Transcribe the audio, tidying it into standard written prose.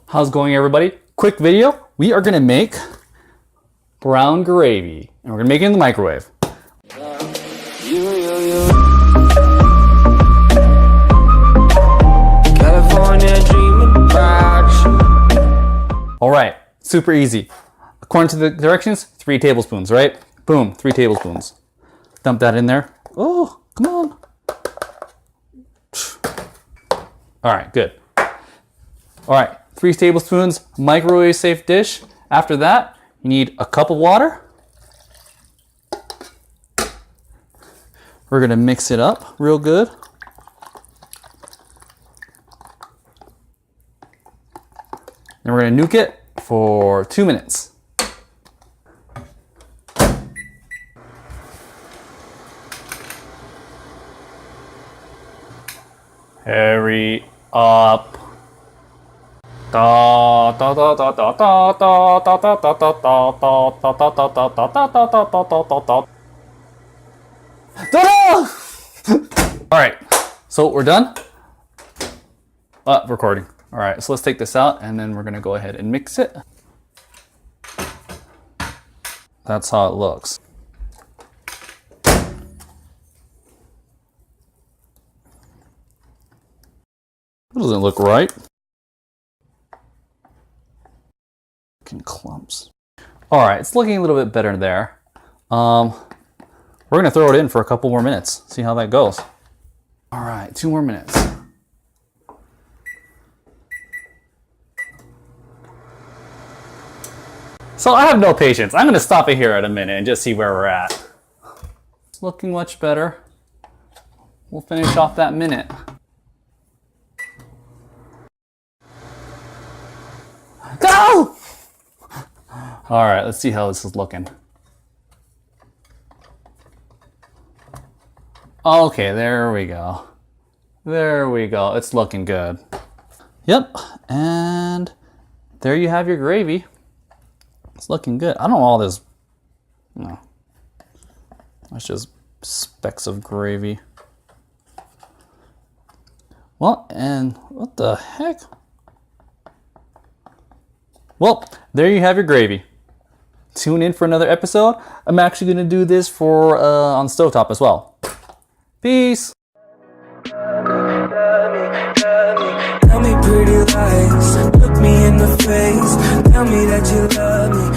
How's it going, everybody? Quick video. We are gonna make brown gravy, and we're gonna make it in the microwave. All right, super easy. According to the directions, 3 tablespoons, right? Boom, 3 tablespoons. Dump that in there. Oh, come on. All right, good. All right, 3 tablespoons, microwave safe dish. After that, you need a cup of water. We're gonna mix it up real good. And we're gonna nuke it for 2 minutes. Hurry up. All right, so we're done. Recording. All right, so let's take this out and then we're gonna go ahead and mix it. That's how it looks. That doesn't look right. Fucking clumps. All right, it's looking a little bit better there. We're gonna throw it in for a couple more minutes, see how that goes. All right, 2 more minutes. So I have no patience. I'm gonna stop it here at a minute and just see where we're at. It's looking much better. We'll finish off that minute. Go! All right, let's see how this is looking. Okay, there we go. There we go. It's looking good. Yep, and there you have your gravy. It's looking good. I don't know all this. No. That's just specks of gravy. Well, and what the heck? Well, there you have your gravy. Tune in for another episode. I'm actually going to do this for on stovetop as well. Peace. Tell me pretty lies, look me in the face, tell me that you love me.